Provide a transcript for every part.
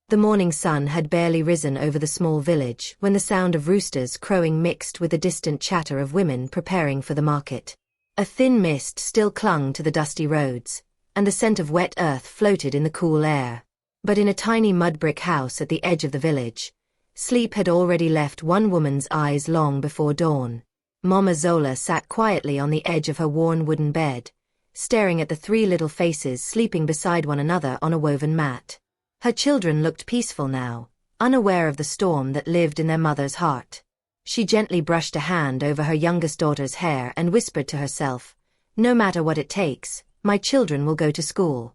The morning sun had barely risen over the small village when the sound of roosters crowing mixed with the distant chatter of women preparing for the market. A thin mist still clung to the dusty roads, and the scent of wet earth floated in the cool air. But in a tiny mud-brick house at the edge of the village, sleep had already left one woman's eyes long before dawn. Mama Zola sat quietly on the edge of her worn wooden bed, staring at the three little faces sleeping beside one another on a woven mat. Her children looked peaceful now, unaware of the storm that lived in their mother's heart. She gently brushed a hand over her youngest daughter's hair and whispered to herself, "No matter what it takes, my children will go to school."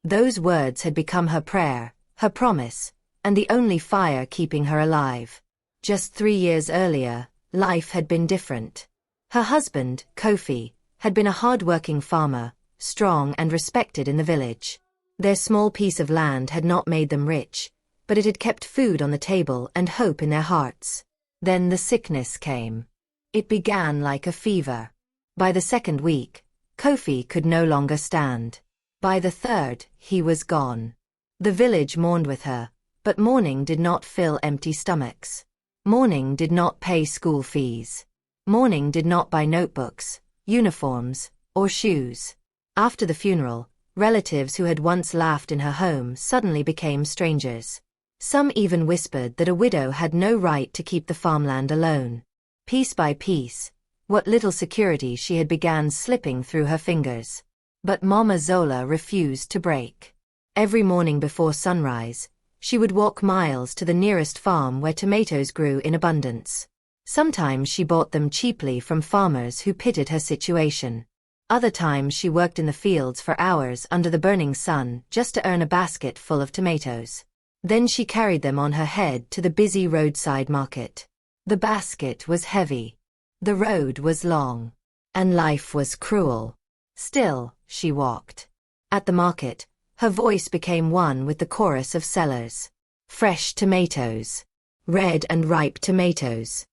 Those words had become her prayer, her promise, and the only fire keeping her alive. Just 3 years earlier, life had been different. Her husband, Kofi, had been a hard-working farmer, strong and respected in the village. Their small piece of land had not made them rich, but it had kept food on the table and hope in their hearts. Then the sickness came. It began like a fever. By the second week, Kofi could no longer stand. By the third, he was gone. The village mourned with her, but mourning did not fill empty stomachs. Mourning did not pay school fees. Mourning did not buy notebooks, uniforms, or shoes. After the funeral, relatives who had once laughed in her home suddenly became strangers. Some even whispered that a widow had no right to keep the farmland alone. Piece by piece, what little security she had began slipping through her fingers. But Mama Zola refused to break. Every morning before sunrise, she would walk miles to the nearest farm where tomatoes grew in abundance. Sometimes she bought them cheaply from farmers who pitied her situation. Other times she worked in the fields for hours under the burning sun just to earn a basket full of tomatoes. Then she carried them on her head to the busy roadside market. The basket was heavy. The road was long. And life was cruel. Still, she walked. At the market, her voice became one with the chorus of sellers. Fresh tomatoes. Red and ripe tomatoes.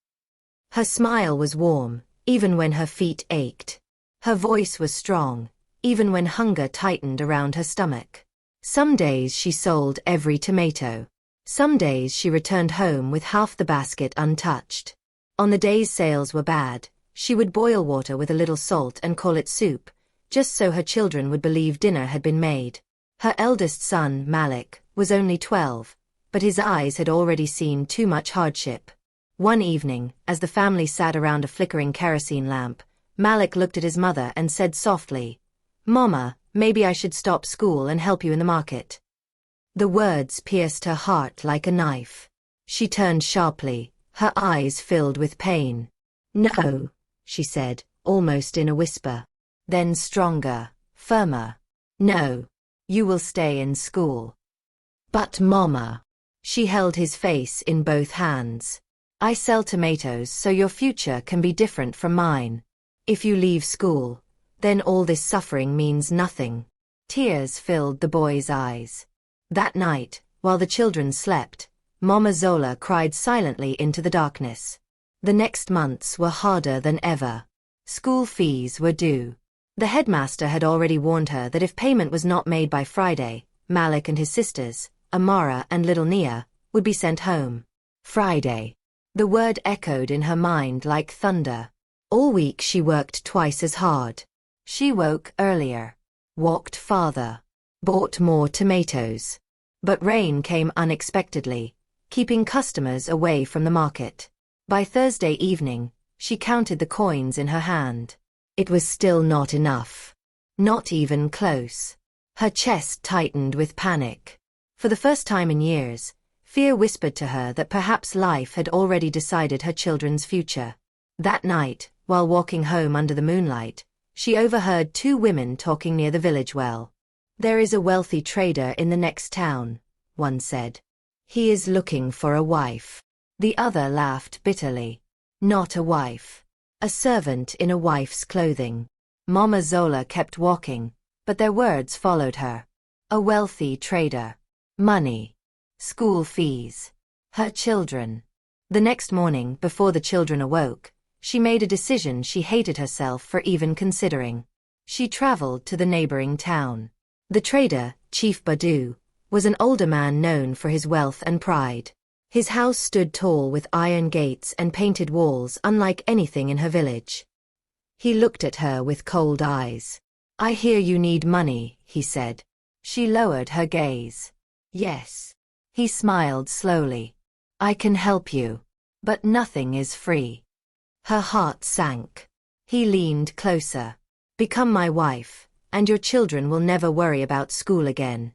Her smile was warm, even when her feet ached. Her voice was strong, even when hunger tightened around her stomach. Some days she sold every tomato. Some days she returned home with half the basket untouched. On the days sales were bad, she would boil water with a little salt and call it soup, just so her children would believe dinner had been made. Her eldest son, Malik, was only 12, but his eyes had already seen too much hardship. One evening, as the family sat around a flickering kerosene lamp, Malik looked at his mother and said softly, "Mama, maybe I should stop school and help you in the market." The words pierced her heart like a knife. She turned sharply, her eyes filled with pain. "No," she said, almost in a whisper. Then stronger, firmer. "No. You will stay in school." "But Mama." She held his face in both hands. "I sell tomatoes so your future can be different from mine. If you leave school, then all this suffering means nothing." Tears filled the boy's eyes. That night, while the children slept, Mama Zola cried silently into the darkness. The next months were harder than ever. School fees were due. The headmaster had already warned her that if payment was not made by Friday, Malik and his sisters, Amara and little Nia, would be sent home. Friday. The word echoed in her mind like thunder. All week she worked twice as hard. She woke earlier, walked farther, bought more tomatoes. But rain came unexpectedly, keeping customers away from the market. By Thursday evening, she counted the coins in her hand. It was still not enough. Not even close. Her chest tightened with panic. For the first time in years, fear whispered to her that perhaps life had already decided her children's future. That night, while walking home under the moonlight, she overheard 2 women talking near the village well. "There is a wealthy trader in the next town," one said. "He is looking for a wife." The other laughed bitterly. "Not a wife. A servant in a wife's clothing." Mama Zola kept walking, but their words followed her. A wealthy trader. Money. School fees. Her children. The next morning, before the children awoke, she made a decision she hated herself for even considering. She traveled to the neighboring town. The trader, Chief Badu, was an older man known for his wealth and pride. His house stood tall with iron gates and painted walls unlike anything in her village. He looked at her with cold eyes. "I hear you need money," he said. She lowered her gaze. "Yes." He smiled slowly. "I can help you. But nothing is free." Her heart sank. He leaned closer. "Become my wife, and your children will never worry about school again."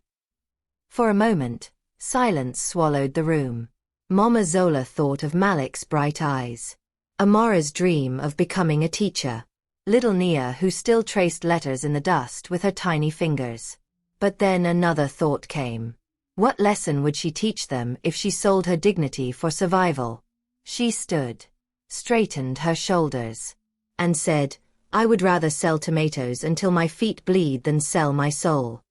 For a moment, silence swallowed the room. Mama Zola thought of Malik's bright eyes. Amara's dream of becoming a teacher. Little Nia, who still traced letters in the dust with her tiny fingers. But then another thought came. What lesson would she teach them if she sold her dignity for survival? She stood, straightened her shoulders, and said, "I would rather sell tomatoes until my feet bleed than sell my soul."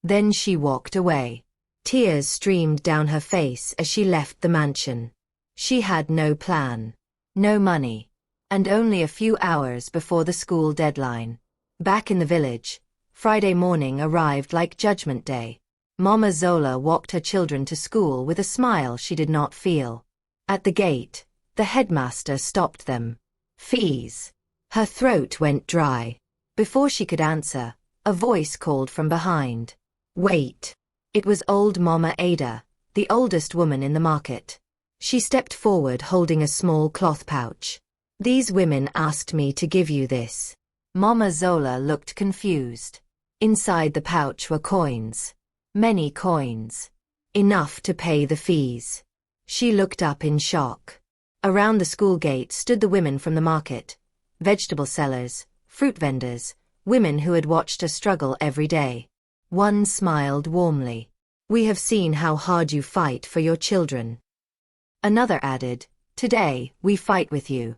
Then she walked away. Tears streamed down her face as she left the mansion. She had no plan, no money, and only a few hours before the school deadline. Back in the village, Friday morning arrived like Judgment Day. Mama Zola walked her children to school with a smile she did not feel. At the gate, the headmaster stopped them. "Fees." Her throat went dry. Before she could answer, a voice called from behind. "Wait." It was old Mama Ada, the oldest woman in the market. She stepped forward holding a small cloth pouch. "These women asked me to give you this." Mama Zola looked confused. Inside the pouch were coins. Many coins. Enough to pay the fees. She looked up in shock. Around the school gate stood the women from the market. Vegetable sellers, fruit vendors, women who had watched her struggle every day. One smiled warmly. "We have seen how hard you fight for your children." Another added, "Today, we fight with you."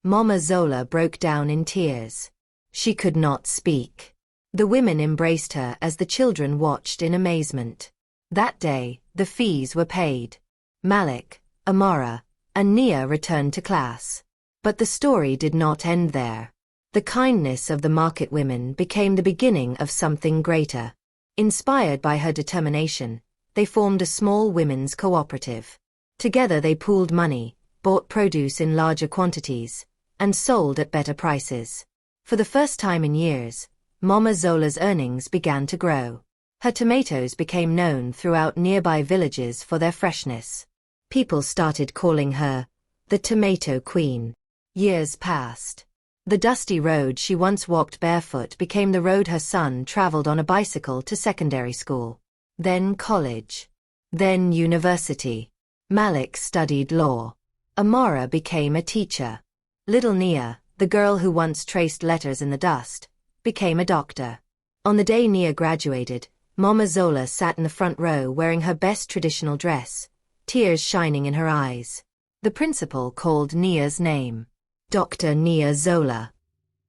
Mama Zola broke down in tears. She could not speak. The women embraced her as the children watched in amazement. That day, the fees were paid. Malik, Amara, and Nia returned to class. But the story did not end there. The kindness of the market women became the beginning of something greater. Inspired by her determination, they formed a small women's cooperative. Together they pooled money, bought produce in larger quantities, and sold at better prices. For the first time in years, Mama Zola's earnings began to grow. Her tomatoes became known throughout nearby villages for their freshness. People started calling her the Tomato Queen. Years passed. The dusty road she once walked barefoot became the road her son traveled on a bicycle to secondary school. Then college. Then university. Malik studied law. Amara became a teacher. Little Nia, the girl who once traced letters in the dust, became a doctor. On the day Nia graduated, Mama Zola sat in the front row wearing her best traditional dress, tears shining in her eyes. The principal called Nia's name. Dr. Nia Zola.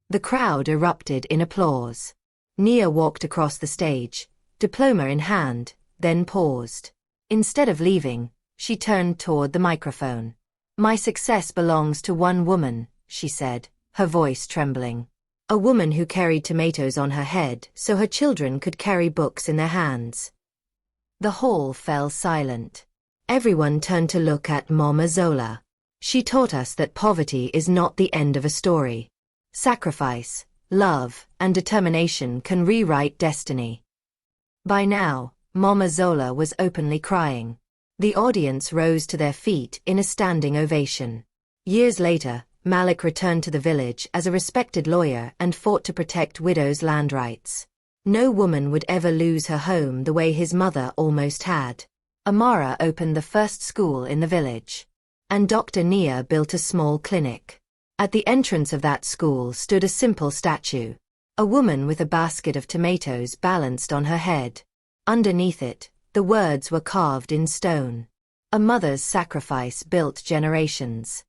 The crowd erupted in applause. Nia walked across the stage, diploma in hand, then paused. Instead of leaving, she turned toward the microphone. "My success belongs to one woman," she said, her voice trembling. A woman who carried tomatoes on her head so her children could carry books in their hands. The hall fell silent. Everyone turned to look at Mama Zola. She taught us that poverty is not the end of a story. Sacrifice, love, and determination can rewrite destiny. By now, Mama Zola was openly crying. The audience rose to their feet in a standing ovation. Years later, Malik returned to the village as a respected lawyer and fought to protect widows' land rights. No woman would ever lose her home the way his mother almost had. Amara opened the first school in the village. And Dr. Nia built a small clinic. At the entrance of that school stood a simple statue. A woman with a basket of tomatoes balanced on her head. Underneath it, the words were carved in stone. A mother's sacrifice built generations.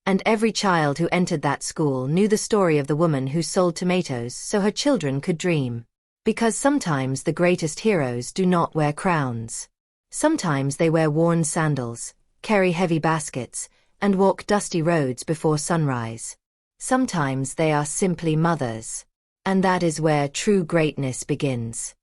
And every child who entered that school knew the story of the woman who sold tomatoes so her children could dream. Because sometimes the greatest heroes do not wear crowns. Sometimes they wear worn sandals, carry heavy baskets, and walk dusty roads before sunrise. Sometimes they are simply mothers. And that is where true greatness begins.